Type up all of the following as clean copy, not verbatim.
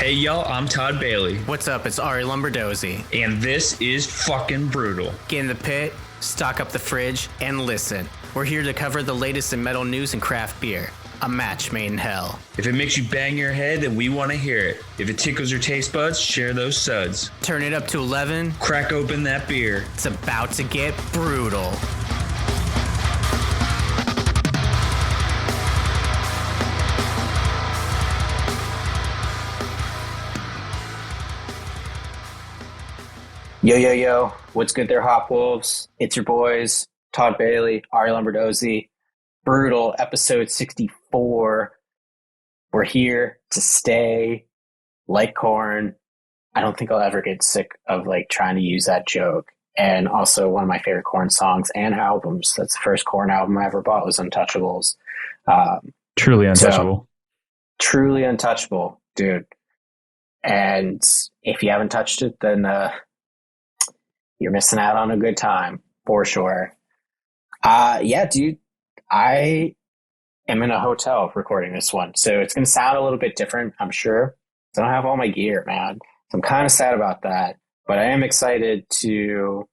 Hey y'all, I'm Todd Bailey. What's up? It's Arie Lumberdozy. And this is fucking Brewtal. Get in the pit, stock up the fridge, and listen. We're here to cover the latest in metal news and craft beer. A match made in hell. If it makes you bang your head, then we want to hear it. If it tickles your taste buds, share those suds. Turn it up to 11. Crack open that beer. It's about to get brutal. Yo, yo, yo. What's good there, Hopwolves? It's your boys, Todd Bailey, Arie Lumberdozy. Brewtal, episode 64. We're here to stay, like corn. I don't think I'll ever get sick of trying to use that joke. And also one of my favorite corn songs and albums. That's the first corn album I ever bought was Untouchables. Truly untouchable. Truly untouchable, dude. And if you haven't touched it, then you're missing out on a good time, for sure. Yeah, dude, I am in a hotel recording this one, so it's going to sound a little bit different, I'm sure. I don't have all my gear, man. So I'm kind of sad about that, but I am excited to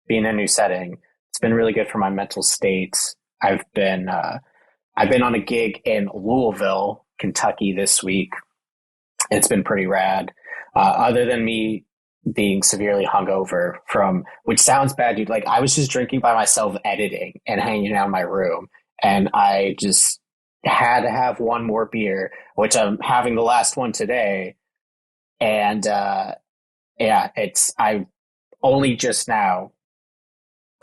be in a new setting. It's been really good for my mental state. I've been on a gig in Louisville, Kentucky this week. It's been pretty rad. Other than me being severely hungover from, which sounds bad, dude. I was just drinking by myself, editing and hanging out in my room, and I just had to have one more beer, which I'm having the last one today. And yeah, I only just now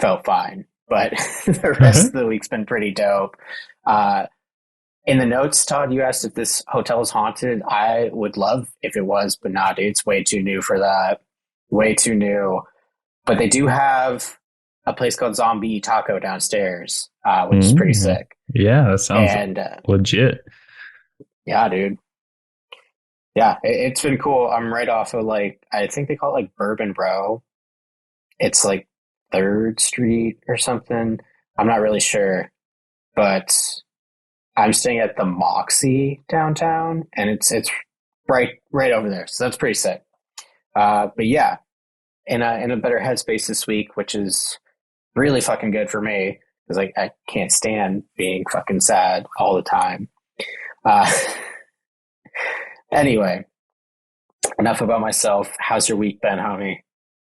felt fine, but the rest of the week's been pretty dope. In the notes, Todd, you asked if this hotel is haunted. I would love if it was, but nah, dude, it's way too new for that. Way too new. But they do have a place called Zombie Taco downstairs, which is pretty sick. Yeah, that sounds legit. Yeah, dude. Yeah, it's been cool. I'm right off of I think they call it Bourbon, bro. It's 3rd Street or something. I'm not really sure. But I'm staying at the Moxie downtown, and it's right over there. So that's pretty sick. But yeah, in a better headspace this week, which is really fucking good for me because I can't stand being fucking sad all the time. Anyway, enough about myself. How's your week been, homie?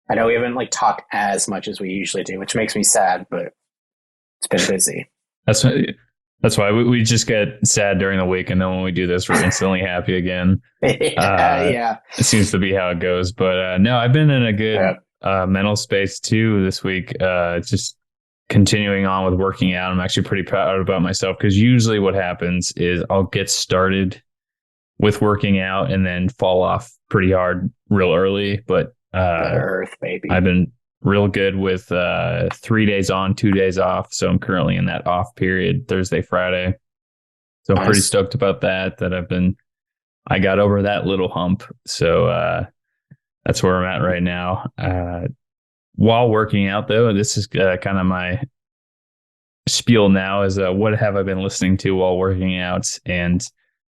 I know we haven't talked as much as we usually do, which makes me sad, but it's been busy. That's why we just get sad during the week, and then when we do this, we're instantly happy again. Yeah. It seems to be how it goes. But no, I've been in a good mental space too this week. Just continuing on with working out. I'm actually pretty proud about myself because usually what happens is I'll get started with working out and then fall off pretty hard real early. But Earth, baby. I've been real good with 3 days on, 2 days off. So I'm currently in that off period, Thursday, Friday. So I'm pretty stoked about that I got over that little hump. So that's where I'm at right now. While working out, though, this is kind of my spiel now is what have I been listening to while working out? And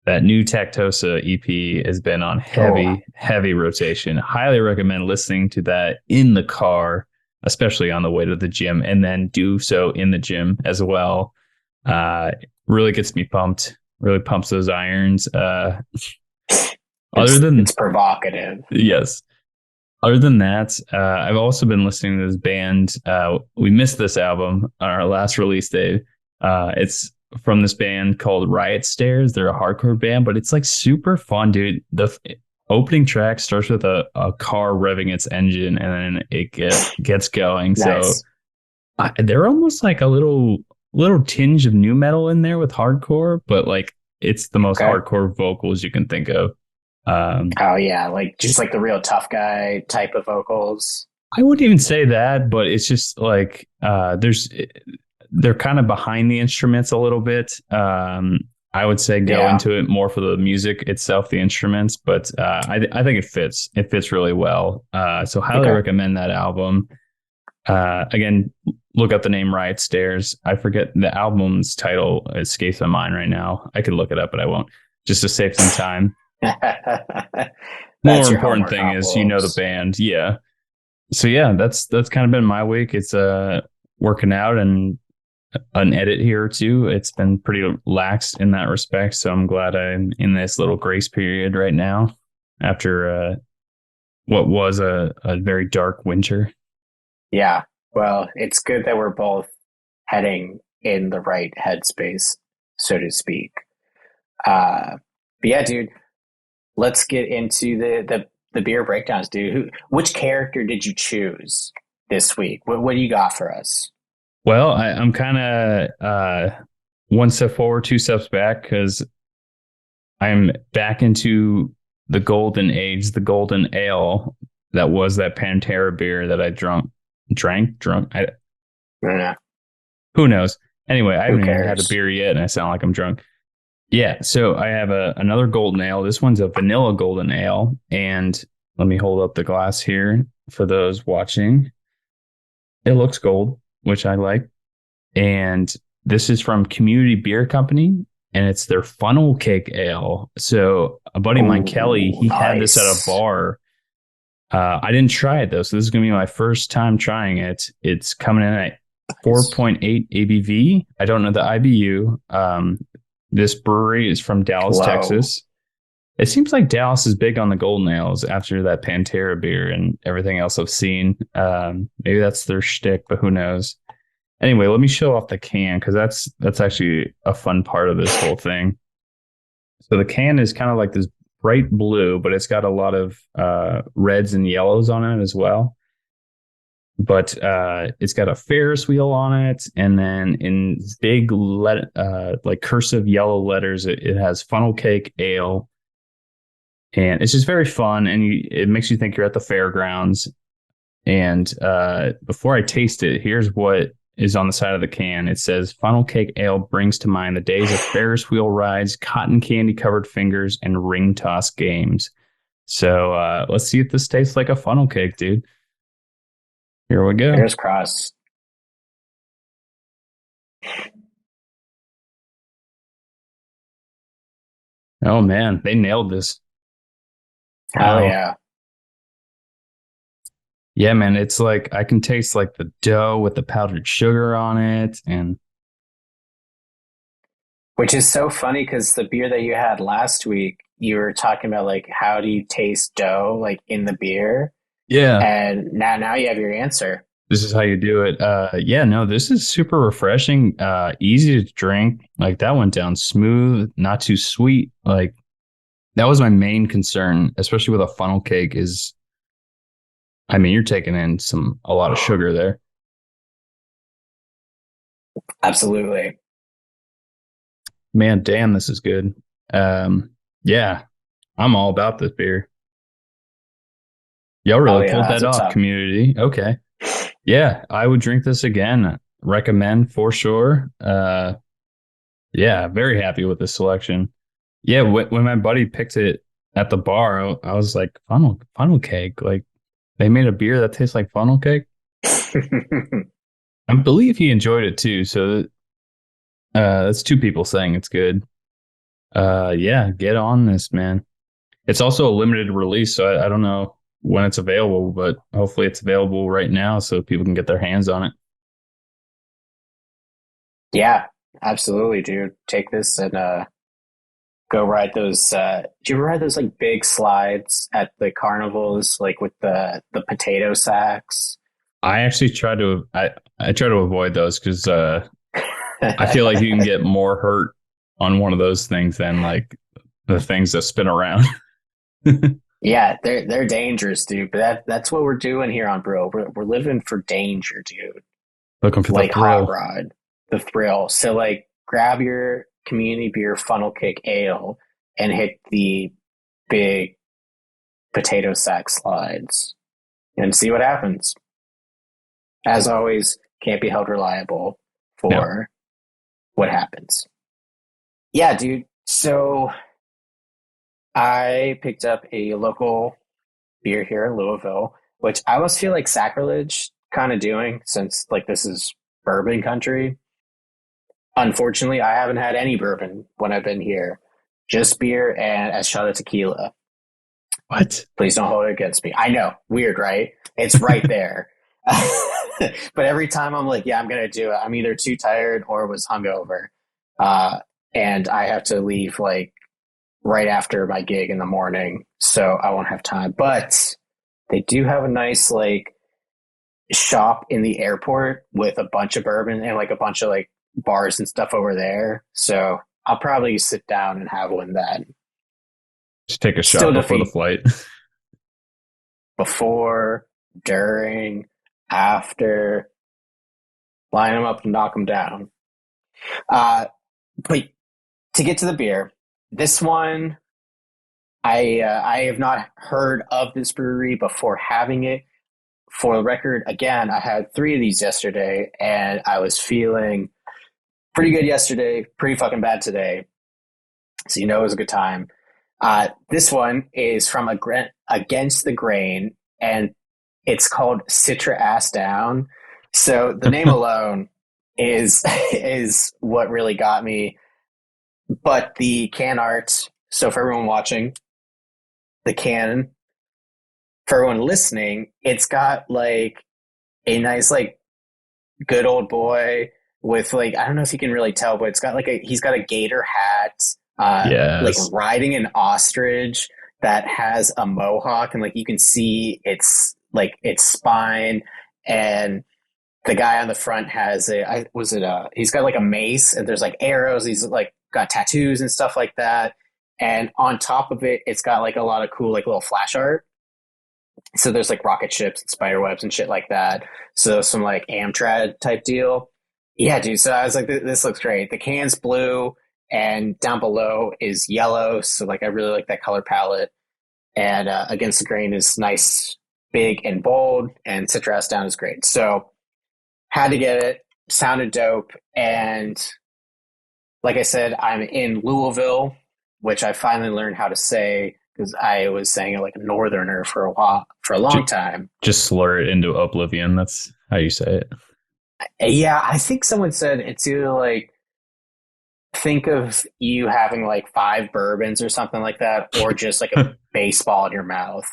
that new Tactosa EP has been on heavy rotation. Highly recommend listening to that in the car, especially on the way to the gym, and then do so in the gym as well. Really gets me pumped. Really pumps those irons. It's provocative. Yes. Other than that, I've also been listening to this band. We missed this album on our last release day. It's from this band called Riot Stairs. They're a hardcore band, but it's super fun, dude. The opening track starts with a car revving its engine, and then it gets going. Nice. So they're almost a little tinge of new metal in there with hardcore, but it's the most hardcore vocals you can think of. Oh yeah, just the real tough guy type of vocals. I wouldn't even say that, but it's just they're kind of behind the instruments a little bit. I would say go into it more for the music itself, the instruments, but I think it fits. It fits really well. So highly recommend that album. Again, look up the name Riot Stairs. I forget the album's title escapes my mind right now. I could look it up, but I won't, just to save some time. More That's your important homework, thing is you know the Hopwolves. band. Yeah. So yeah, that's kind of been my week. It's working out and an edit here or two. It's been pretty lax in that respect. So I'm glad I'm in this little grace period right now after what was a very dark winter. Yeah. Well, it's good that we're both heading in the right headspace, so to speak. But yeah, dude, let's get into the beer breakdowns, dude. Which character did you choose this week? What do you got for us? Well, I'm kind of one step forward, two steps back because I'm back into the golden age, the golden ale that was that Pantera beer that I drunk. I don't know. Who knows? Anyway, I Who haven't even had a cares? beer yet, and I sound like I'm drunk. Yeah, so I have another golden ale. This one's a vanilla golden ale, and let me hold up the glass here for those watching. It looks gold, which I like. And this is from Community Beer Company, and it's their funnel cake ale. So a buddy of mine, Kelly, Oh, he had this at a nice. bar. I didn't try it though, so this is gonna be my first time trying it. It's coming in at Nice. 4.8 ABV. I don't know the IBU. This brewery is from Dallas, Low. Texas. It seems like Dallas is big on the golden ales after that Pantera beer and everything else I've seen. Maybe that's their shtick, but who knows? Anyway, let me show off the can because that's actually a fun part of this whole thing. So the can is kind of like this bright blue, but it's got a lot of reds and yellows on it as well. But it's got a Ferris wheel on it, and then in big like cursive yellow letters, it has funnel cake ale, and it's just very fun, and it makes you think you're at the fairgrounds. And before I taste it, here's what is on the side of the can. It says funnel cake ale brings to mind the days of Ferris wheel rides, cotton candy covered fingers, and ring toss games. So let's see if this tastes like a funnel cake, dude. Here we go. Fingers crossed. Oh man, they nailed this. Hell Wow. yeah. Yeah, man, it's like I can taste like the dough with the powdered sugar on it. And Which is so funny because the beer that you had last week, you were talking about like how do you taste dough like in the beer, yeah, and now you have your answer. this is how you do it. Yeah, no, this is super refreshing, easy to drink. Like that went down smooth, not too sweet. Like that was my main concern, especially with a funnel cake is I mean, you're taking in a lot of sugar there. Absolutely. Man, damn, this is good. Yeah, I'm all about this beer. Y'all Oh really yeah, pulled that's that what's off, up. community. Okay. Yeah, I would drink this again. Recommend for sure. Yeah, very happy with this selection. Yeah, when my buddy picked it at the bar, I was like, funnel cake. Like they made a beer that tastes like funnel cake. I believe he enjoyed it too. So that's two people saying it's good. Yeah, get on this, man. It's also a limited release, so I don't know when it's available, but hopefully it's available right now so people can get their hands on it. Yeah, absolutely, dude. Take this and go ride those. Do you ever ride those like big slides at the carnivals, like with the potato sacks? I actually I try to avoid those because I feel like you can get more hurt on one of those things than like the things that spin around. Yeah, they're dangerous, dude. But that's what we're doing here on Bro. We're living for danger, dude. Looking for the Like hot thrill. rod, the thrill. So like, grab your community beer funnel cake ale and hit the big potato sack slides and see what happens. As always, can't be held reliable Yeah. for what happens. Yeah, dude. So I picked up a local beer here in Louisville, which I almost feel like sacrilege kind of doing since like this is bourbon country. Unfortunately, I haven't had any bourbon when I've been here. Just beer and a shot of tequila. What? Please don't hold it against me. I know. Weird, right? It's right there. But every time I'm like, yeah, I'm going to do it. I'm either too tired or was hungover. And I have to leave like right after my gig in the morning. So I won't have time. But they do have a nice like shop in the airport with a bunch of bourbon and like a bunch of like bars and stuff over there. So I'll probably sit down and have one then. Just take a Still shot before the flight. Before, during, after, line them up and knock them down. But to get to the beer, this one, I have not heard of this brewery before having it. For the record, again, I had 3 of these yesterday, and I was feeling pretty good yesterday, pretty fucking bad today. So it was a good time. This one is from Against the Grain, and it's called Citra Ass Down. So the name alone is what really got me. But the can art, so for everyone watching, the can, for everyone listening, it's got like a nice like good old boy with like, I don't know if you can really tell, but it's got like he's got a gator hat, like riding an ostrich that has a mohawk, and like you can see its spine, and the guy on the front has he's got like a mace, and there's like arrows, he's like got tattoos and stuff like that, and on top of it, it's got like a lot of cool like little flash art. So there's like rocket ships and spider webs and shit like that. So some like Amtrad type deal. Yeah, dude. So I was like, this looks great. The can's blue and down below is yellow. So like, I really like that color palette. And Against the Grain is nice, big and bold, and Citra Ass Down is great. So had to get it. Sounded dope. And like I said, I'm in Louisville, which I finally learned how to say, because I was saying it like a northerner for a long time. Just slur it into oblivion. That's how you say it. Yeah, I think someone said it's either like, think of you having like 5 bourbons or something like that, or just like a baseball in your mouth.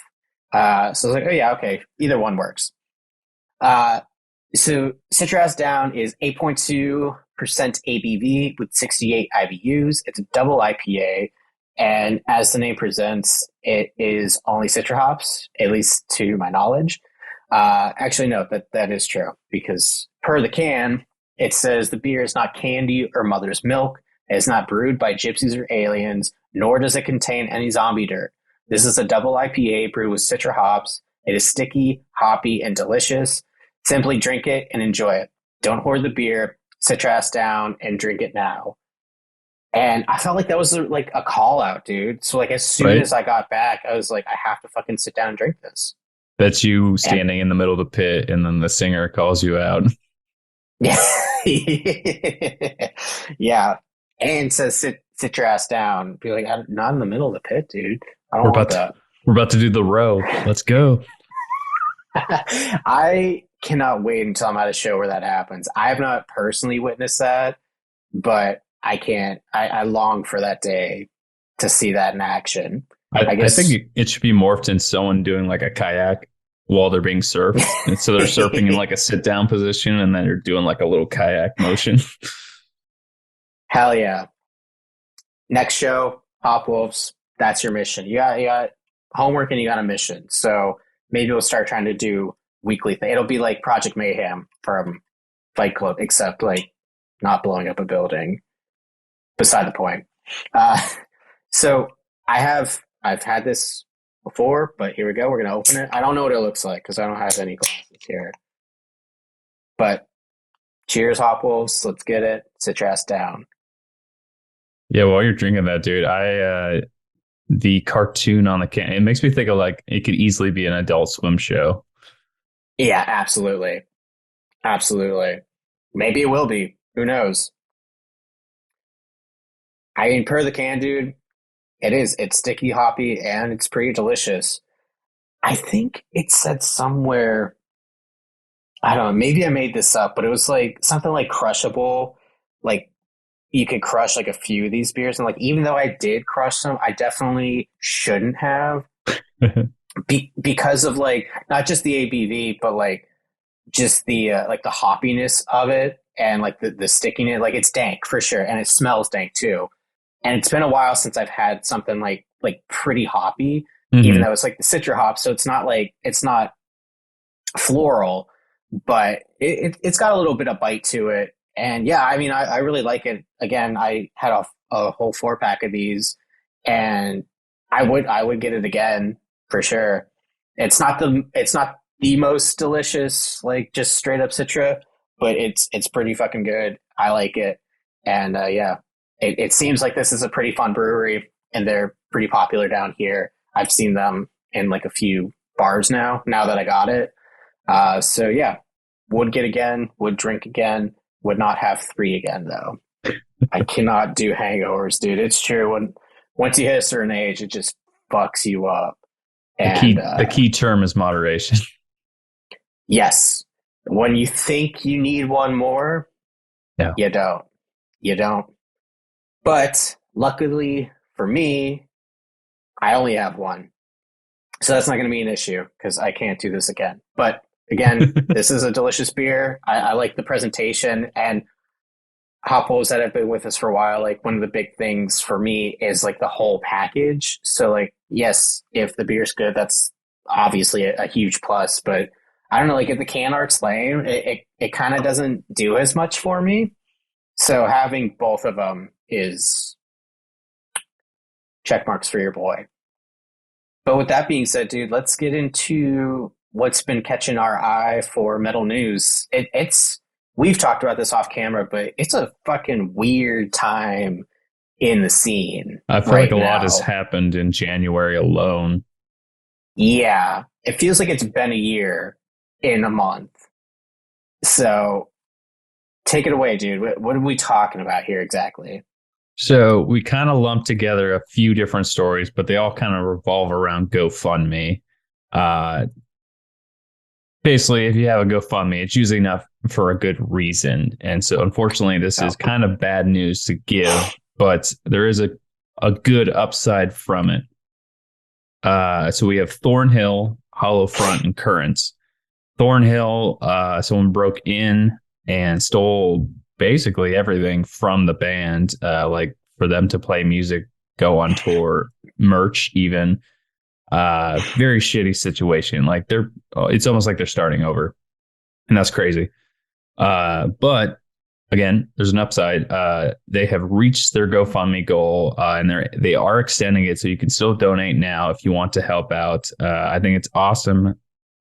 So I was like, oh yeah, okay, either one works. So Citra Ass Down is 8.2% ABV with 68 IBUs. It's a double IPA. And as the name presents, it is only Citra hops, at least to my knowledge. Actually, no, that is true, because per the can, it says the beer is not candy or mother's milk. It is not brewed by gypsies or aliens, nor does it contain any zombie dirt. This is a double IPA brewed with Citra hops. It is sticky, hoppy, and delicious. Simply drink it and enjoy it. Don't hoard the beer. Citra Ass Down and drink it now. And I felt like that was like a call out, dude. So like as soon as I got back, I was like, I have to fucking sit down and drink this. That's you standing in the middle of the pit, and then the singer calls you out. Yeah. Yeah. And says sit your ass down. Be like, I'm not in the middle of the pit, dude. I don't want that. We're about to do the row. Let's go. I cannot wait until I'm at a show where that happens. I have not personally witnessed that, but I can't. I long for that day to see that in action. I think it should be morphed in someone doing like a kayak while they're being surfed. And so they're surfing in like a sit down position, and then they're doing like a little kayak motion. Hell yeah. Next show, Hopwolves. That's your mission. You got homework and you got a mission. So maybe we'll start trying to do weekly thing. It'll be like Project Mayhem from Fight Club, except like not blowing up a building. Beside the point. So I've had this before, but here we go. We're going to open it. I don't know what it looks like because I don't have any glasses here. But cheers, Hopwolves. Let's get it. Sit your ass down. Yeah, while you're drinking that, dude, the cartoon on the can, it makes me think of like it could easily be an Adult Swim show. Yeah, absolutely. Absolutely. Maybe it will be. Who knows? I mean, per the can, dude, it is. It's sticky, hoppy, and it's pretty delicious. I think it said somewhere, I don't know, maybe I made this up, but it was like something like crushable, like you could crush like a few of these beers, and like even though I did crush some, I definitely shouldn't have because of like not just the ABV, but like just the hoppiness of it and like the stickiness. Like it's dank for sure, and it smells dank too. And it's been a while since I've had something like pretty hoppy, even though it's like the Citra hop. So it's not floral, but it's got a little bit of bite to it. And yeah, I mean, I really like it. Again, I had a whole 4-pack of these, and I would get it again for sure. It's not the most delicious, like just straight up Citra, but it's pretty fucking good. I like it. And yeah, it seems like this is a pretty fun brewery, and they're pretty popular down here. I've seen them in like a few bars now that I got it. So yeah, would get again, would drink again, would not have 3 again though. I cannot do hangovers, dude. It's true. Once you hit a certain age, it just fucks you up. And the key term is moderation. Yes. When you think you need one more, no. You don't. But luckily for me, I only have one. So that's not going to be an issue because I can't do this again. But again, this is a delicious beer. I like the presentation, and Hopwolves that have been with us for a while, like one of the big things for me is like the whole package. So like, yes, if the beer's good, that's obviously a huge plus, but I don't know, like if the can art's lame, it kind of doesn't do as much for me. So having both of them is check marks for your boy. But with that being said, dude, let's get into what's been catching our eye for metal news. We've talked about this off camera, but it's a fucking weird time in the scene. I feel like a lot has happened in January alone. Yeah, it feels like it's been a year in a month. So take it away, dude. What are we talking about here exactly? So we kind of lumped together a few different stories, but they all kind of revolve around GoFundMe. Basically, if you have a GoFundMe, it's usually not for a good reason. And so unfortunately, this is kind of bad news to give, but there is a good upside from it. So we have Thornhill, Hollow Front, and Currents. Thornhill, someone broke in and stole basically everything from the band, like for them to play music, go on tour, merch even. Very shitty situation. Like it's almost like they're starting over, and that's crazy. But again, there's an upside. They have reached their GoFundMe goal, and they are extending it, so you can still donate now if you want to help out. I think it's awesome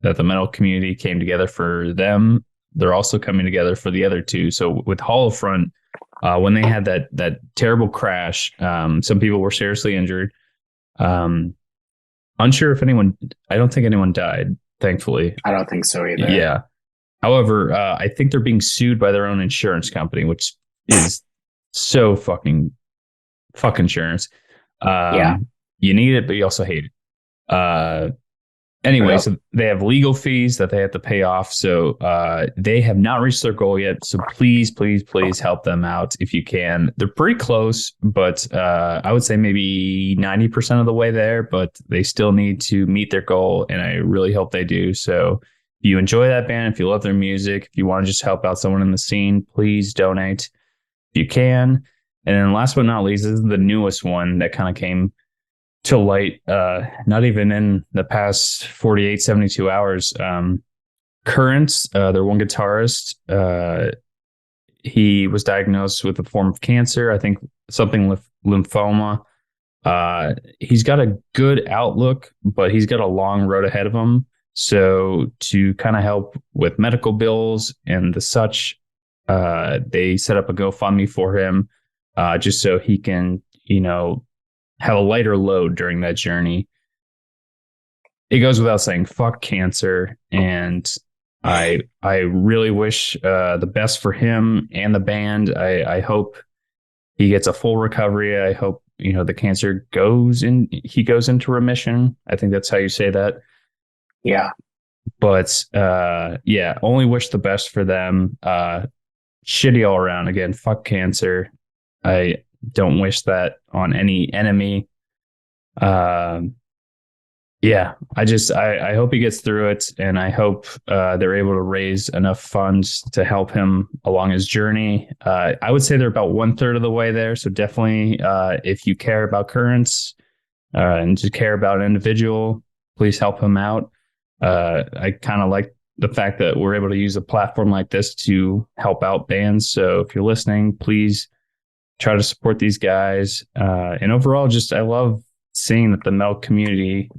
that the metal community came together for them. They're also coming together for the other two. So with Hollow Front, when they had that terrible crash, some people were seriously injured. Unsure if I don't think anyone died, thankfully. I don't think so either. Yeah. However, I think they're being sued by their own insurance company, which is so fuck insurance. Yeah. You need it, but you also hate it. Anyway, so they have legal fees that they have to pay off. So they have not reached their goal yet. So please, please, please help them out if you can. They're pretty close, but I would say maybe 90% of the way there, but they still need to meet their goal. And I really hope they do. So if you enjoy that band, if you love their music, if you want to just help out someone in the scene, please donate if you can. And then last but not least, this is the newest one that kind of came to light, not even in the past 48, 72 hours. Currents, their one guitarist, he was diagnosed with a form of cancer, I think something lymphoma. He's got a good outlook, but he's got a long road ahead of him. So to kind of help with medical bills and the such, they set up a GoFundMe for him, just so he can, have a lighter load during that journey. It goes without saying, fuck cancer. And I really wish the best for him and the band. I hope he gets a full recovery. I hope, the cancer goes into remission. I think that's how you say that. Yeah. But only wish the best for them. Shitty all around. Again, fuck cancer. I don't wish that on any enemy. Yeah, I hope he gets through it, and I hope they're able to raise enough funds to help him along his journey. I would say they're about 1/3 of the way there. So definitely, if you care about currents and just care about an individual, please help him out. I kind of like the fact that we're able to use a platform like this to help out bands. So if you're listening, please try to support these guys. And overall, just I love seeing that the metal community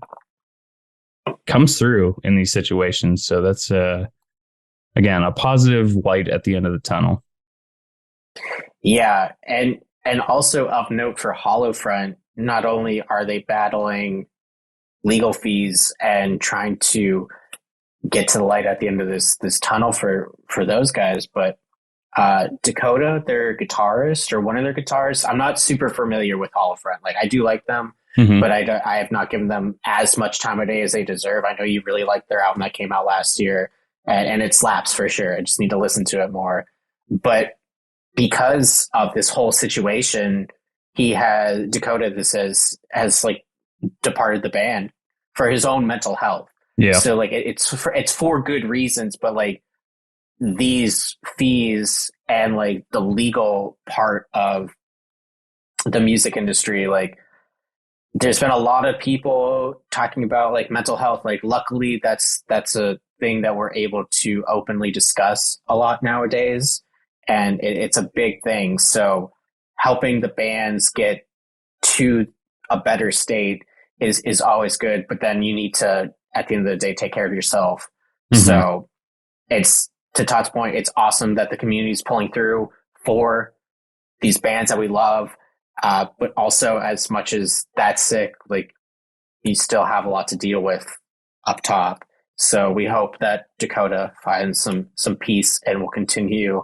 comes through in these situations. So that's again a positive light at the end of the tunnel. Yeah, and also of note for Hollowfront, not only are they battling legal fees and trying to get to the light at the end of this tunnel for those guys, but Dakota, their guitarist or one of their guitarists, I'm not super familiar with Hollowfront. Like I do like them, but I have not given them as much time of day as they deserve. I know you really liked their album that came out last year, and it slaps for sure. I just need to listen to it more. But because of this whole situation, Dakota, this has like departed the band for his own mental health. Yeah. So like it's for good reasons, but like these fees and like the legal part of the music industry, like there's been a lot of people talking about like mental health. Like luckily that's a thing that we're able to openly discuss a lot nowadays. And it's a big thing. So helping the bands get to a better state is always good. But then you need to, at the end of the day, take care of yourself. So it's, to Todd's point, it's awesome that the community is pulling through for these bands that we love. But also, as much as that's sick, like you still have a lot to deal with up top. So we hope that Dakota finds some peace and will continue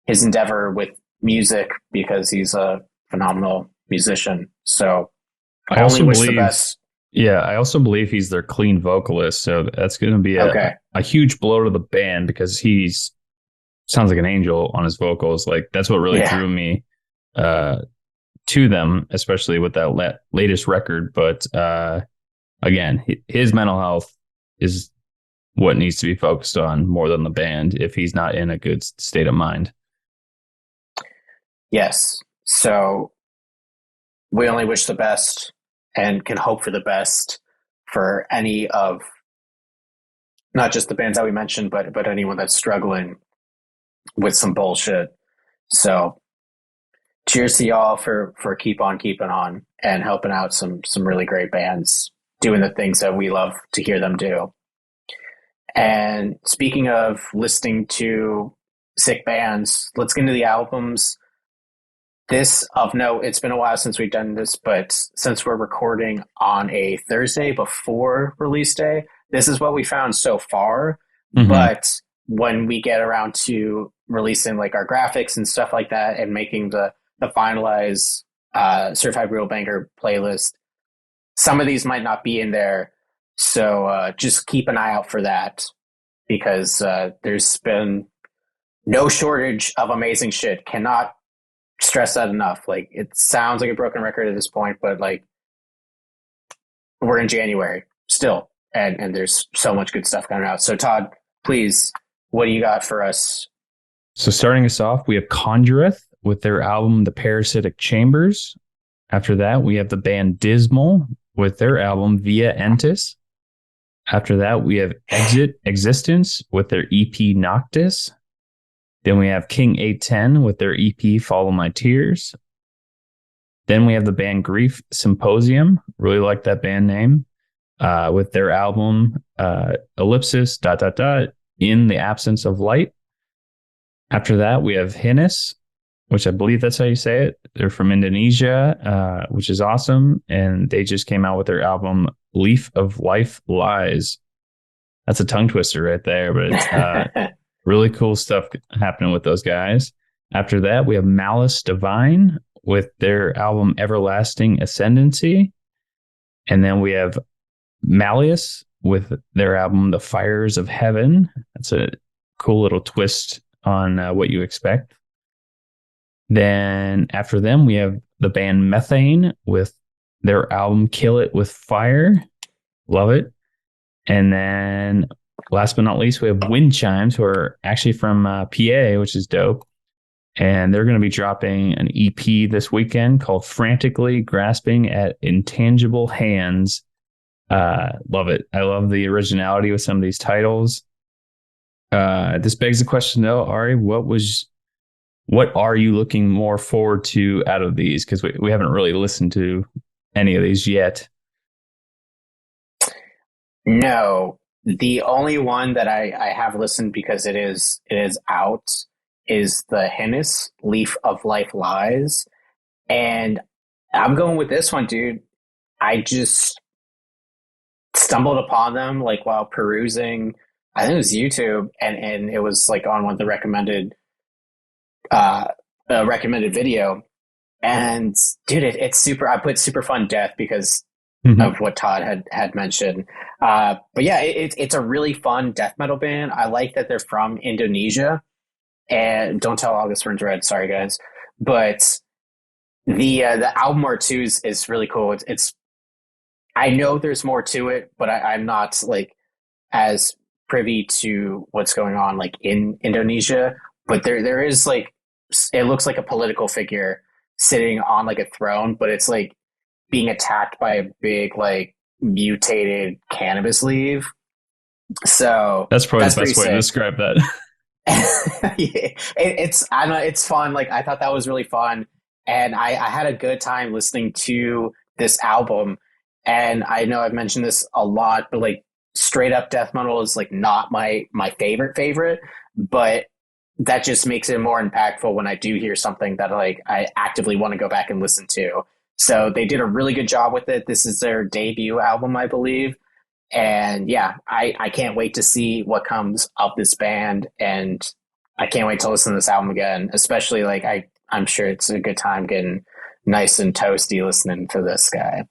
his endeavor with music because he's a phenomenal musician. So I only wish the best. Yeah, I also believe he's their clean vocalist. So that's going to be a huge blow to the band because he's sounds like an angel on his vocals. Like that's what really drew me to them, especially with that latest record. But again, his mental health is what needs to be focused on more than the band if he's not in a good state of mind. Yes. So we only wish the best and can hope for the best for any of not just the bands that we mentioned, but anyone that's struggling with some bullshit. So cheers to y'all for keep on keeping on and helping out some really great bands doing the things that we love to hear them do. And speaking of listening to sick bands, let's get into the albums. This of note, it's been a while since we've done this, but since we're recording on a Thursday before release day, this is what we found so far. But when we get around to releasing like our graphics and stuff like that and making the finalized Certified Real Banger playlist, some of these might not be in there. So just keep an eye out for that because there's been no shortage of amazing shit. Cannot stress that enough. Like it sounds like a broken record at this point, but like we're in January still, and there's so much good stuff coming out. So Todd, please, what do you got for us? So starting us off, we have Conjureth with their album The Parasitic Chambers. After that, we have the band Dismal with their album Via Entis. After that, we have Existence with their EP Noctis. Then we have King 810 with their EP Follow My Tears. Then we have the band Grief Symposium. Really like that band name. With their album Ellipsis ... In the Absence of Light. After that, we have Hinis, which I believe that's how you say it. They're from Indonesia, which is awesome. And they just came out with their album Leaf of Life Lies. That's a tongue twister right there, but it's really cool stuff happening with those guys. After that, we have Malice Divine with their album Everlasting Ascendancy. And then we have Malleus with their album The Fires of Heaven. That's a cool little twist on what you expect. Then after them, we have the band Methane with their album Kill It With Fire. Love it. And then last but not least, we have Wind Chimes, who are actually from PA, which is dope. And they're going to be dropping an EP this weekend called Frantically Grasping at Intangible Hands. Love it. I love the originality with some of these titles. This begs the question, though, Arie, what are you looking more forward to out of these? Because we haven't really listened to any of these yet. No, the only one that I have listened because it is out is the Hinis, Leaf of Life Lies. And I'm going with this one, dude. I just stumbled upon them like while perusing, I think it was YouTube, and it was like on one of the recommended video. And dude, it's super. I put Super Fun Death because of what Todd had mentioned. But yeah, it's a really fun death metal band. I like that they're from Indonesia. And don't tell August Burns Red, sorry guys. But the album art too is really cool. It's I know there's more to it, but I'm not like as privy to what's going on like in Indonesia. But there is like, it looks like a political figure sitting on like a throne, but it's like being attacked by a big like mutated cannabis leaf. So that's probably the best way to describe that. Yeah, I don't know, it's fun. Like I thought that was really fun, and I had a good time listening to this album. And I know I've mentioned this a lot, but like straight up death metal is like not my favorite, but that just makes it more impactful when I do hear something that like I actively want to go back and listen to. So they did a really good job with it. This is their debut album, I believe. And yeah, I can't wait to see what comes of this band, and I can't wait to listen to this album again, especially like I'm sure it's a good time getting nice and toasty listening to this guy.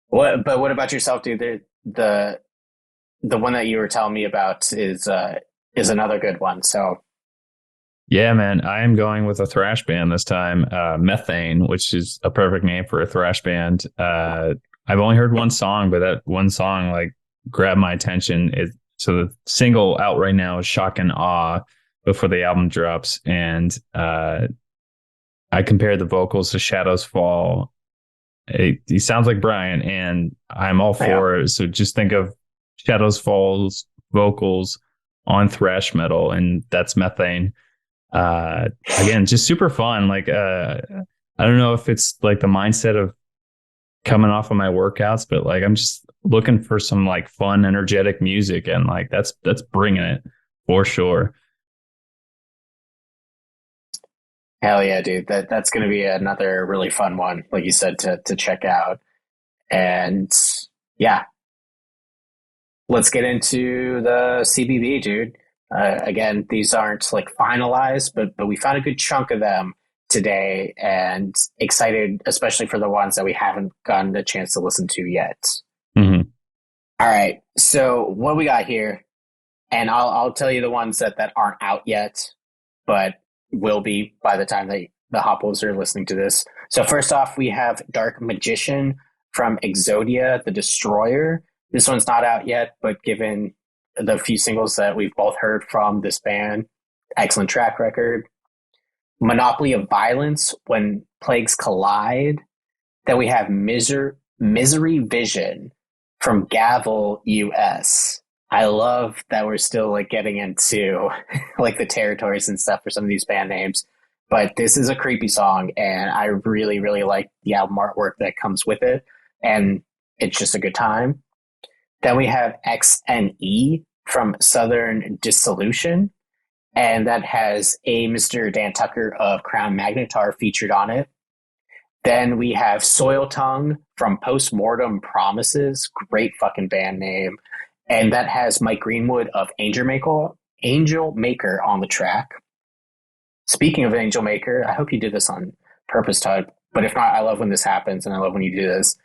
What about yourself, dude? The one that you were telling me about is another good one. So yeah, man, I am going with a thrash band this time, Methane, which is a perfect name for a thrash band. I've only heard one song, but that one song like grabbed my attention. So the single out right now is Shock and Awe before the album drops. And I compared the vocals to Shadows Fall. He sounds like Brian, and I'm all for it. So just think of Shadows Fall's vocals on thrash metal, and that's Methane. Again, just super fun. Like I don't know if it's like the mindset of coming off of my workouts, but like I'm just looking for some like fun, energetic music, and like that's bringing it for sure. Hell yeah, dude. That's going to be another really fun one, like you said, to check out. And yeah, let's get into the CBB, dude. Again, these aren't like finalized, but we found a good chunk of them today, and excited, especially for the ones that we haven't gotten a chance to listen to yet. All right. So what we got here, and I'll tell you the ones that aren't out yet, but will be by the time the Hopwolves are listening to this. So first off, we have Dark Magician from Exodia, the Destroyer. This one's not out yet, but given the few singles that we've both heard from this band, excellent track record. Monopoly of Violence, When Plagues Collide. Then we have Misery Vision from Gavel US. I love that we're still like getting into like the territories and stuff for some of these band names, but this is a creepy song, and I really, really like the album artwork that comes with it, and it's just a good time. Then we have XNE from Southern Dissolution, and that has a Mr. Dan Tucker of Crown Magnetar featured on it. Then we have Soil Tongue from Postmortem Promises, great fucking band name. And that has Mike Greenwood of Angelmaker on the track. Speaking of Angelmaker, I hope you did this on purpose, Todd. But if not, I love when this happens, and I love when you do this.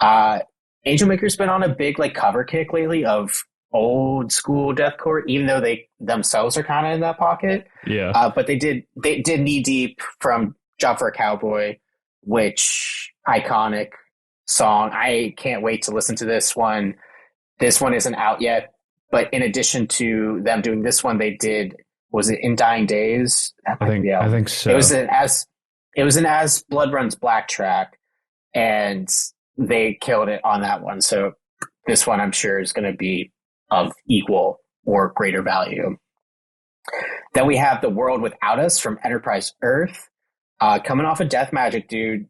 Angelmaker's been on a big like cover kick lately of old school deathcore, even though they themselves are kind of in that pocket. Yeah. But they did Knee Deep from Job for a Cowboy, which iconic song. I can't wait to listen to this one. This one isn't out yet, but in addition to them doing this one, they did, was it In Dying Days? I think so. It was an As Blood Runs Black track, and they killed it on that one. So this one, I'm sure, is going to be of equal or greater value. Then we have The World Without Us from Enterprise Earth. Coming off of Death Magic, dude,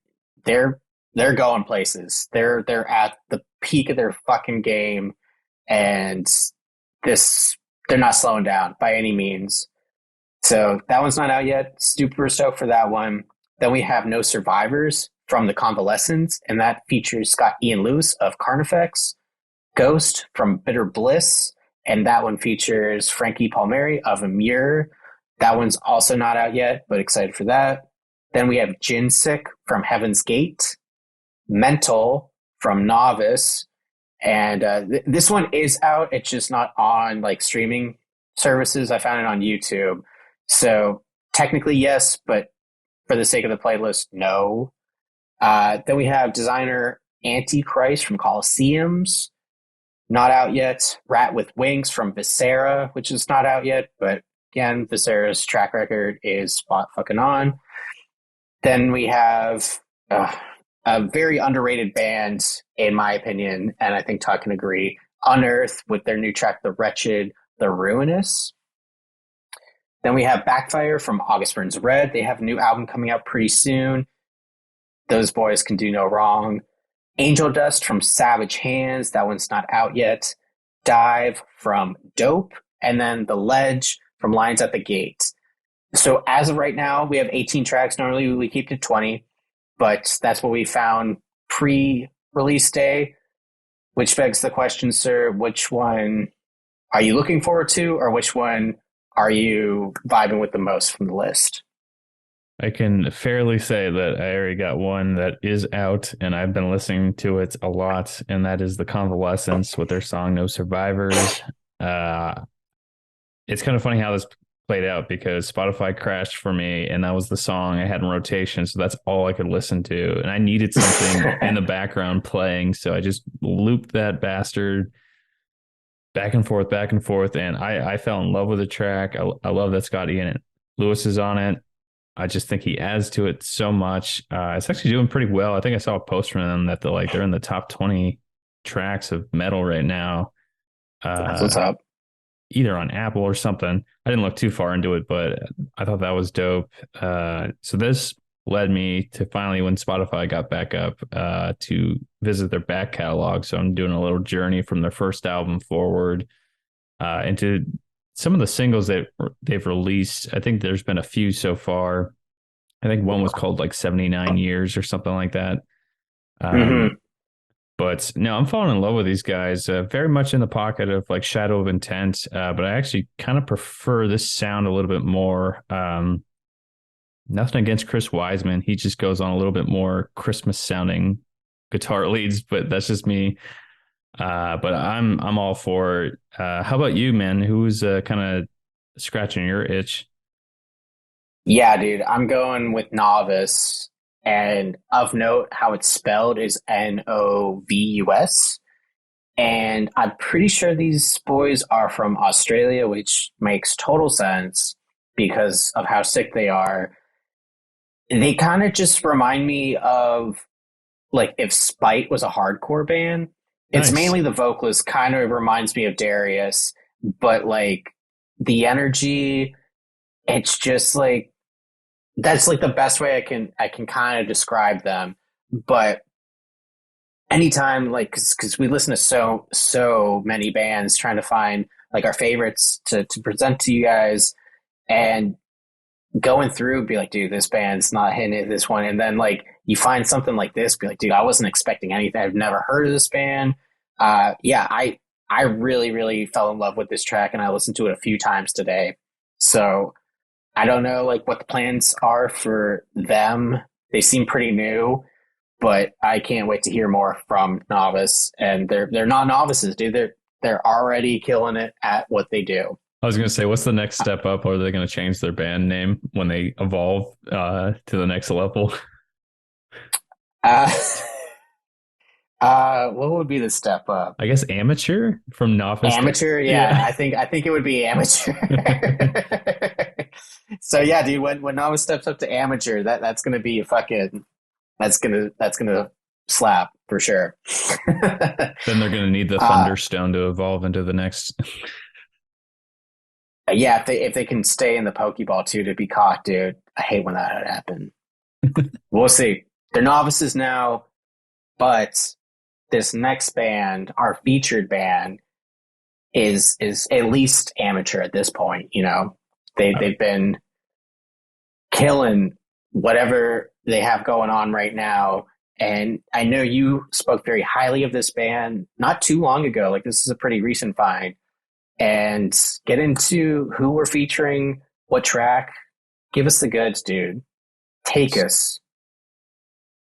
they're going places. They're at the peak of their fucking game, and they're not slowing down by any means. So that one's not out yet. Super stoked for that one. Then we have No Survivors from the Convalescence, and that features Scott Ian Lewis of Carnifex. Ghost from Bitter Bliss, and that one features Frankie Palmieri of Amur. That one's also not out yet, but excited for that. Then we have Jinsick from Heaven's Gate, Mental from Novus, and this one is out. It's just not on like streaming services. I found it on YouTube. So technically yes, but for the sake of the playlist, no. Then we have designer Antichrist from Colosseums, not out yet. Rat with Wings from Viscera, which is not out yet, but again, Viscera's track record is spot fucking on. Then we have a very underrated band, in my opinion, and I think Todd can agree, Unearth with their new track, The Wretched, The Ruinous. Then we have Backfire from August Burns Red. They have a new album coming out pretty soon. Those boys can do no wrong. Angel Dust from Savage Hands. That one's not out yet. Dive from Dope. And then The Ledge from Lines at the Gate. So as of right now, we have 18 tracks. Normally we keep to 20, but that's what we found pre-release day, which begs the question, sir, which one are you looking forward to, or which one are you vibing with the most from the list? I can fairly say that I already got one that is out, and I've been listening to it a lot, and that is the Convalescence with their song No Survivors. It's kind of funny how this played out because Spotify crashed for me, and that was the song I had in rotation, so that's all I could listen to, and I needed something in the background playing, so I just looped that bastard back and forth, and I fell in love with the track. I love that Scott Ian Lewis is on it. I just think he adds to it so much. It's actually doing pretty well. I think I saw a post from them that they're in the top 20 tracks of metal right now. That's what's up. Either on Apple or something. I didn't look too far into it, but I thought that was dope. So this led me to finally, when Spotify got back up, to visit their back catalog. So I'm doing a little journey from their first album forward into some of the singles that they've released. I think there's been a few so far. I think one was called like 79 Years or something like that. But no, I'm falling in love with these guys. Very much in the pocket of like Shadow of Intent, but I actually kind of prefer this sound a little bit more. Nothing against Chris Wiseman. He just goes on a little bit more Christmas sounding guitar leads, but that's just me. But I'm all for it. How about you, man? Who's kind of scratching your itch? Yeah, dude, I'm going with Novus. And of note, how it's spelled is Novus. And I'm pretty sure these boys are from Australia, which makes total sense because of how sick they are. They kind of just remind me of like if Spite was a hardcore band. Nice. It's mainly the vocalist, kind of reminds me of Darius, but like the energy, it's just like, that's like the best way I can kind of describe them. But anytime, like, cause we listen to so many bands trying to find like our favorites to present to you guys, and going through, be like, dude, this band's not hitting it, this one. And then like you find something like this, be like, dude, I wasn't expecting anything. I've never heard of this band. Yeah, I really, really fell in love with this track, and I listened to it a few times today. So I don't know like what the plans are for them. They seem pretty new, but I can't wait to hear more from Novus. And they're not novices, dude. They're already killing it at what they do. I was going to say, what's the next step up? Or are they going to change their band name when they evolve to the next level? Uh, what would be the step up? I guess amateur from novice. Amateur, yeah. I think it would be amateur. So yeah, dude, when novice steps up to amateur, that's gonna be a fucking that's gonna slap for sure. Then they're gonna need the Thunderstone to evolve into the next. Yeah, if they can stay in the Pokeball too to be caught, dude. I hate when that happens. We'll see. They're novices now, but this next band, our featured band, is at least amateur at this point. You know, they've been killing whatever they have going on right now. And I know you spoke very highly of this band not too long ago. Like, this is a pretty recent find. And get into who we're featuring, what track. Give us the goods, dude. Take us.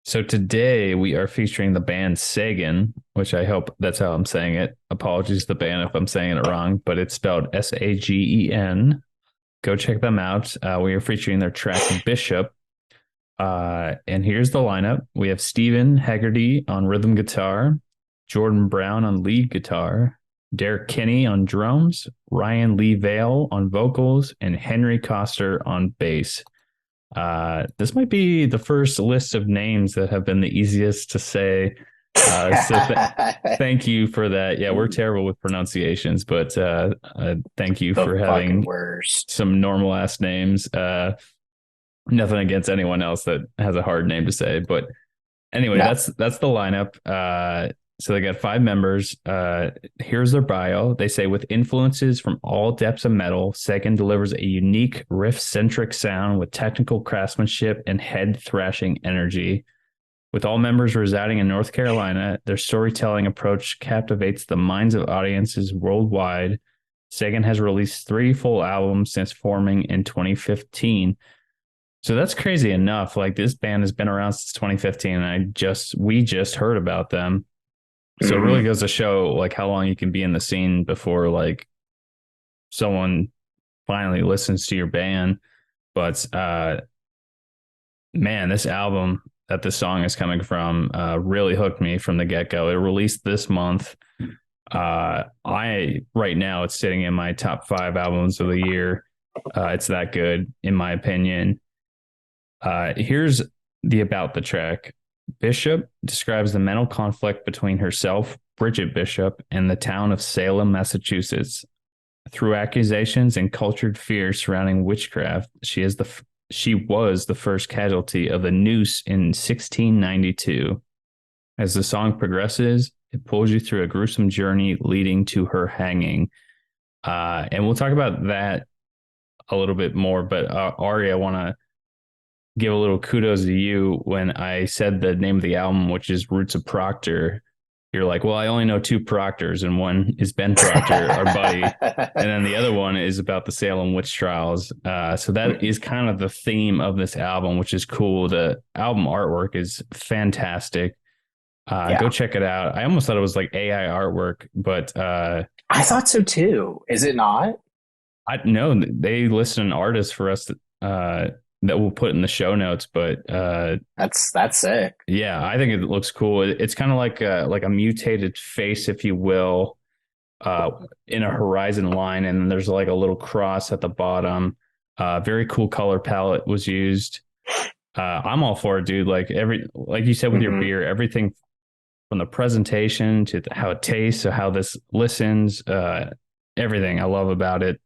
So today we are featuring the band SAGEN, which I hope that's how I'm saying it. Apologies to the band if I'm saying it wrong, but it's spelled SAGEN. Go check them out. We are featuring their track Bishop. And here's the lineup. We have Stephen Haggerty on rhythm guitar, Jordan Brown on lead guitar, Derek Kinney on drums, Ryan Lee Vale on vocals, and Henry Coster on bass. This might be the first list of names that have been the easiest to say. Thank you for that. Yeah, we're terrible with pronunciations, but thank you for having some normal ass names. Nothing against anyone else that has a hard name to say, but anyway, that's the lineup. So they got 5 members. Here's their bio. They say, with influences from all depths of metal, SAGEN delivers a unique riff-centric sound with technical craftsmanship and head-thrashing energy. With all members residing in North Carolina, their storytelling approach captivates the minds of audiences worldwide. SAGEN has released 3 full albums since forming in 2015. So that's crazy enough. Like, this band has been around since 2015, and we just heard about them. So it really goes to show like how long you can be in the scene before like someone finally listens to your band. But man, this album that this song is coming from really hooked me from the get-go. It released this month. Right now it's sitting in my top 5 albums of the year. It's that good in my opinion. Here's the about the track. Bishop describes the mental conflict between herself, Bridget Bishop, and the town of Salem, Massachusetts. Through accusations and cultured fears surrounding witchcraft, she was the first casualty of the noose in 1692. As the song progresses, it pulls you through a gruesome journey leading to her hanging. And we'll talk about that a little bit more, but Arie, I want to give a little kudos to you. When I said the name of the album, which is Roots of Proctor, you're like, well, I only know 2 Proctors, and one is Ben Proctor, our buddy, and then the other one is about the Salem witch trials. So that is kind of the theme of this album, which is cool. The album artwork is fantastic. Go check it out. I almost thought it was like AI artwork, but I thought so too. Is it not? I know they list an artist for us that we'll put in the show notes, but that's sick. Yeah, I think it looks cool. It's kind of like a mutated face, if you will, in a horizon line, and there's like a little cross at the bottom. Very cool color palette was used. I'm all for it, dude. Like you said with your beer, everything from the presentation to how it tastes, to how this listens, everything I love about it.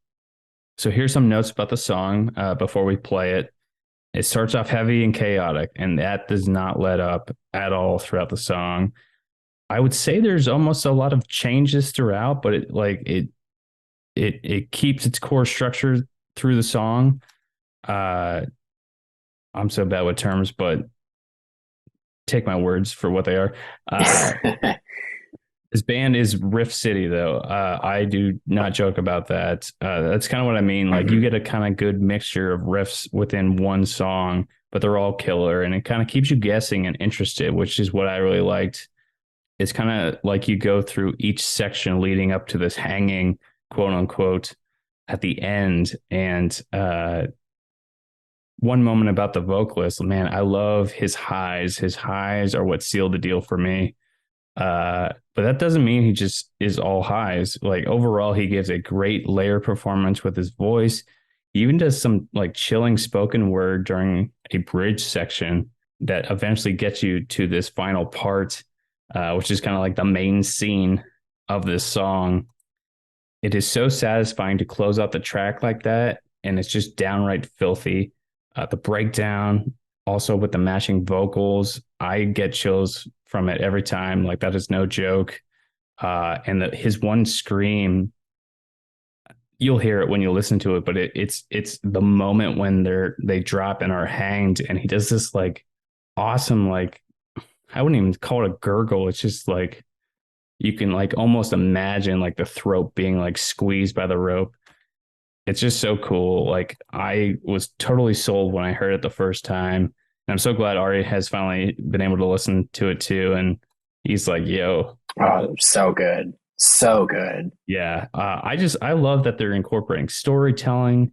So here's some notes about the song before we play it. It starts off heavy and chaotic, and that does not let up at all throughout the song. I would say there's almost a lot of changes throughout, but it keeps its core structure through the song. I'm so bad with terms, but take my words for what they are. This band is Riff City, though. I do not joke about that. That's kind of what I mean. Like, you get a kind of good mixture of riffs within one song, but they're all killer, and it kind of keeps you guessing and interested, which is what I really liked. it's kind of like you go through each section leading up to this hanging, quote unquote, at the end. And one moment about the vocalist, man, I love his highs. His highs are what sealed the deal for me. But that doesn't mean he just is all highs. Like overall, he gives a great layer performance with his voice. He even does some like chilling spoken word during a bridge section that eventually gets you to this final part, which is kind of like the main scene of this song. It is so satisfying to close out the track like that, and it's just downright filthy. The breakdown, also with the matching vocals, I get chills from it every time. Like that is no joke. And his one scream, you'll hear it when you listen to it, but it's the moment when they drop and are hanged, and he does this like awesome, like I wouldn't even call it a gurgle. It's just like you can like almost imagine like the throat being like squeezed by the rope. It's just so cool. Like I was totally sold when I heard it the first time. And I'm so glad Arie has finally been able to listen to it too. And he's like, yo. Oh, so good. So good. Yeah. I love that they're incorporating storytelling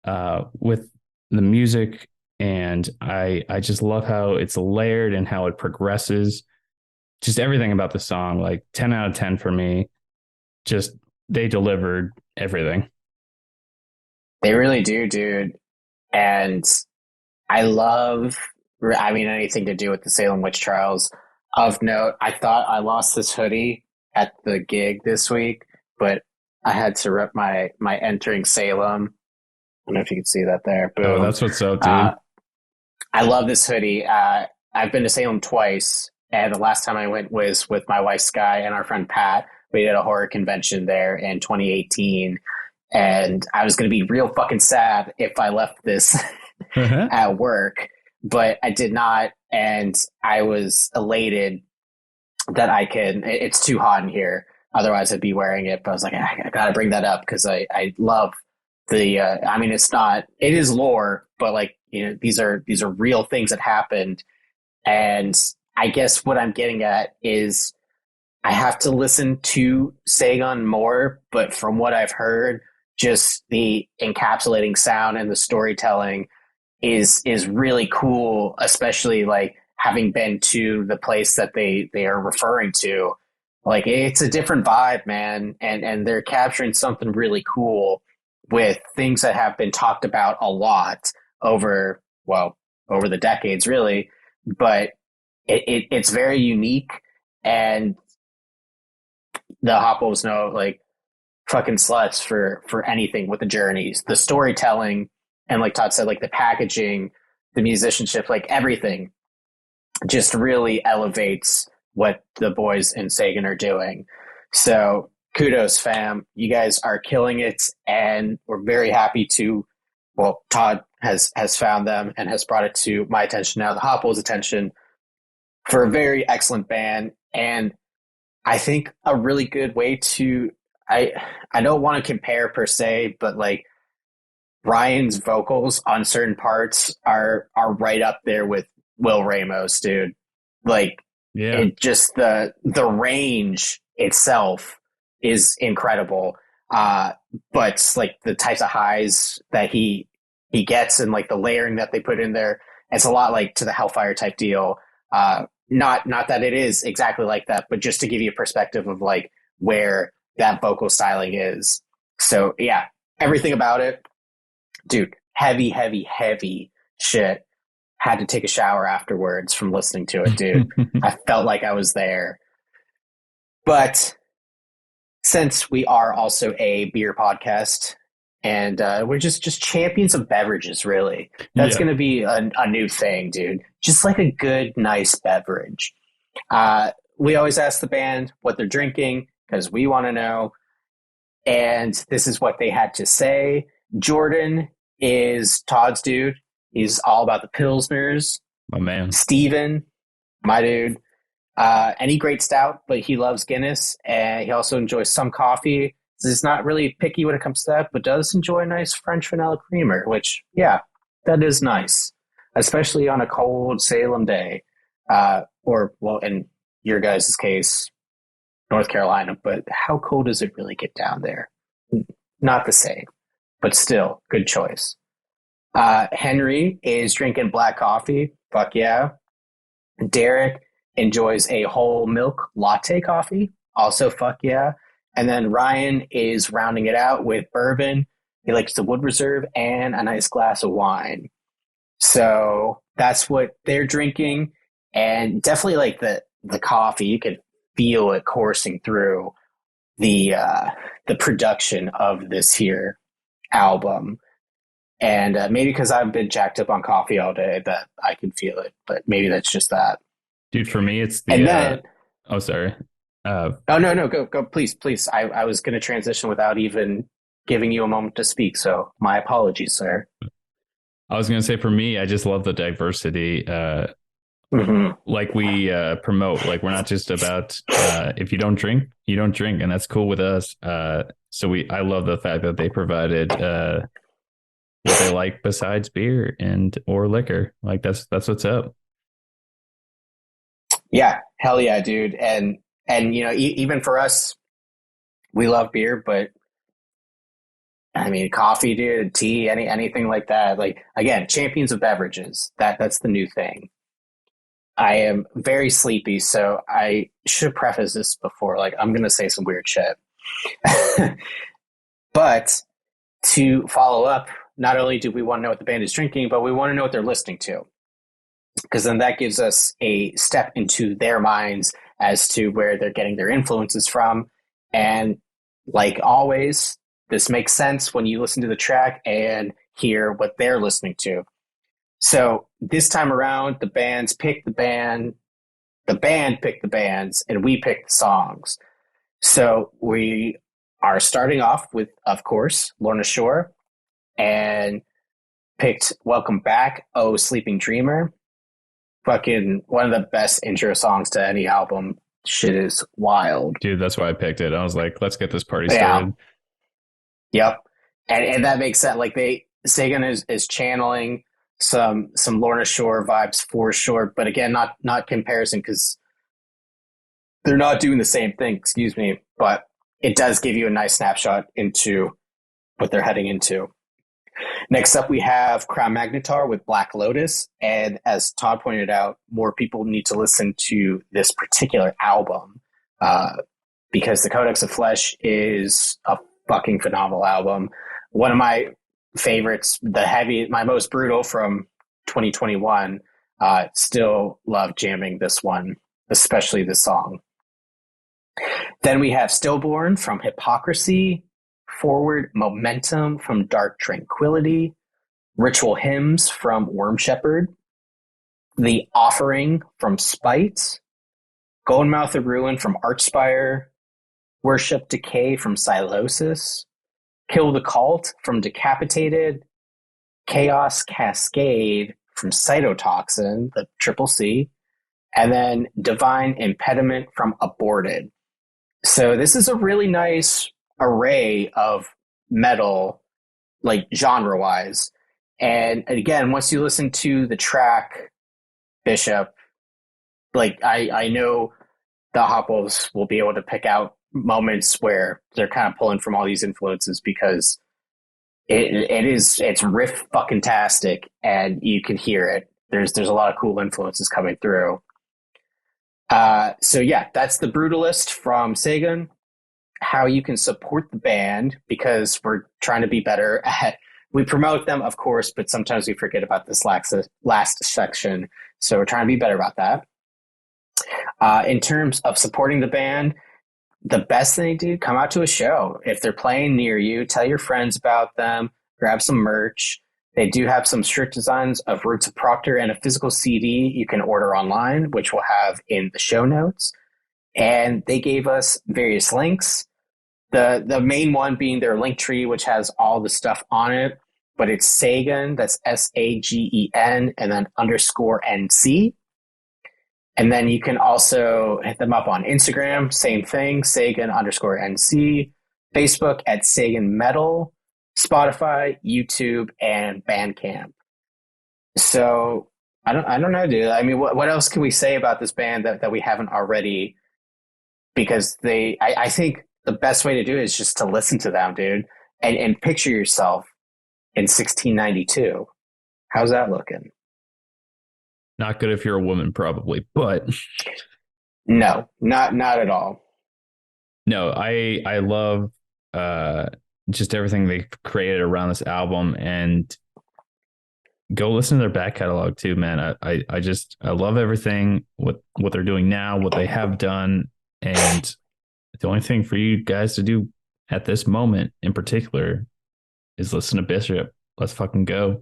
with the music. And I just love how it's layered and how it progresses. Just everything about the song, like 10 out of 10 for me. Just they delivered everything. They really do, dude. And I love, anything to do with the Salem witch trials. Of note, I thought I lost this hoodie at the gig this week, but I had to rep my entering Salem. I don't know if you can see that there. Boom. Oh, that's what's up, dude. I love this hoodie. I've been to Salem twice, and the last time I went was with my wife, Sky, and our friend, Pat. We did a horror convention there in 2018, and I was going to be real fucking sad if I left this at work, but I did not, and I was elated that it's too hot in here. Otherwise, I'd be wearing it, but I was like, I got to bring that up because I love the, it is lore, but like, these are real things that happened. And I guess what I'm getting at is I have to listen to SAGEN more, but from what I've heard, just the encapsulating sound and the storytelling is really cool, especially like having been to the place that they are referring to. Like it's a different vibe, man. And they're capturing something really cool with things that have been talked about a lot over the decades, really. But it's very unique, and the Hopwolves know like fucking sluts for anything with the journeys, the storytelling, and like Todd said, like the packaging, the musicianship, like everything just really elevates what the boys in SAGEN are doing. So kudos, fam. You guys are killing it, and we're very happy to, Todd has found them and has brought it to my attention now, the Hopwolves' attention, for a very excellent band. And I think a really good way to, I don't want to compare per se, but like Ryan's vocals on certain parts are right up there with Will Ramos, dude. Like, yeah, it just the range itself is incredible. But like the types of highs that he gets and like the layering that they put in there, it's a lot like to the Hellfire type deal. Not that it is exactly like that, but just to give you a perspective of like where that vocal styling is. So yeah, everything about it, dude, heavy shit. Had to take a shower afterwards from listening to it, dude. I felt like I was there. But since we are also a beer podcast, and we're just champions of beverages, really, that's going to be a new thing, dude. Just like a good, nice beverage. We always ask the band what they're drinking because we want to know. And this is what they had to say. Jordan is Todd's dude. He's all about the Pilsners. My man. Steven, my dude. Any great stout, but he loves Guinness. And he also enjoys some coffee. He's not really picky when it comes to that, but does enjoy a nice French vanilla creamer, which, yeah, that is nice. Especially on a cold Salem day. And your guys' case, North Carolina, but how cold does it really get down there? Not the same, but still, good choice. Henry is drinking black coffee. Fuck yeah. Derek enjoys a whole milk latte coffee. Also, fuck yeah. And then Ryan is rounding it out with bourbon. He likes the Wood Reserve and a nice glass of wine. So that's what they're drinking. And definitely like the coffee, you can feel it coursing through the production of this here album. And maybe because I've been jacked up on coffee all day that I can feel it, but maybe that's just that. Dude, for me, it's the. And then, oh, sorry. Oh no, go, please. I was going to transition without even giving you a moment to speak, so my apologies, sir. I was going to say, for me, I just love the diversity. Like we promote, like we're not just about if you don't drink, you don't drink, and that's cool with us. So I love the fact that they provided what they like besides beer and or liquor. Like that's what's up. Yeah, hell yeah, dude. And you know, even for us, we love beer, but I mean, coffee, dude, tea, anything like that. Like again, champions of beverages. That's the new thing. I am very sleepy, so I should preface this before. Like, I'm going to say some weird shit. But to follow up, not only do we want to know what the band is drinking, but we want to know what they're listening to. Because then that gives us a step into their minds as to where they're getting their influences from. And like always, this makes sense when you listen to the track and hear what they're listening to. So this time around, the bands picked the band picked the bands, and we picked the songs. So we are starting off with, of course, Lorna Shore, and picked Welcome Back, Oh Sleeping Dreamer. Fucking one of the best intro songs to any album. Shit is wild. Dude, that's why I picked it. I was like, let's get this party started. Yep. And that makes sense. Like SAGEN is channeling some Lorna Shore vibes for sure, but again, not comparison because they're not doing the same thing, excuse me, but it does give you a nice snapshot into what they're heading into. Next up, we have Crown Magnetar with Black Lotus, and as Todd pointed out, more people need to listen to this particular album because the Codex of Flesh is a fucking phenomenal album. One of my favorites, my most brutal from 2021. Still love jamming this one, especially this song. Then we have Stillborn from Hypocrisy, Forward Momentum from Dark Tranquility, Ritual Hymns from Worm Shepherd, The Offering from Spite, Goldmouth of Ruin from Archspire, Worship Decay from Silosis, Kill the Cult from Decapitated, Chaos Cascade from Cytotoxin, the Triple C, and then Divine Impediment from Aborted. So this is a really nice array of metal, like genre-wise. And again, once you listen to the track, Bishop, like I know the Hopwolves will be able to pick out moments where they're kind of pulling from all these influences because it's riff fucking tastic and you can hear it. There's a lot of cool influences coming through. So yeah, that's the Brutalist from SAGEN. How you can support the band, because we're trying to be better at, we promote them, of course, but sometimes we forget about this last section. So we're trying to be better about that. In terms of supporting the band, the best thing, dude, come out to a show. If they're playing near you, tell your friends about them, grab some merch. They do have some strict designs of Roots of Proctor and a physical CD you can order online, which we'll have in the show notes. And they gave us various links. The main one being their link tree, which has all the stuff on it, but it's SAGEN, that's SAGEN, and then _NC. And then you can also hit them up on Instagram, same thing, SAGEN _NC, Facebook at SAGEN Metal, Spotify, YouTube, and Bandcamp. So I don't know, dude. I mean, what else can we say about this band that we haven't already? Because I think the best way to do it is just to listen to them, dude, and picture yourself in 1692. How's that looking? Not good if you're a woman, probably, but No, not at all. no, I love uh just everything they created around this album, and go listen to their back catalog too, man. I love everything what they're doing now, what they have done, and the only thing for you guys to do at this moment in particular is listen to Bishop. Let's fucking go.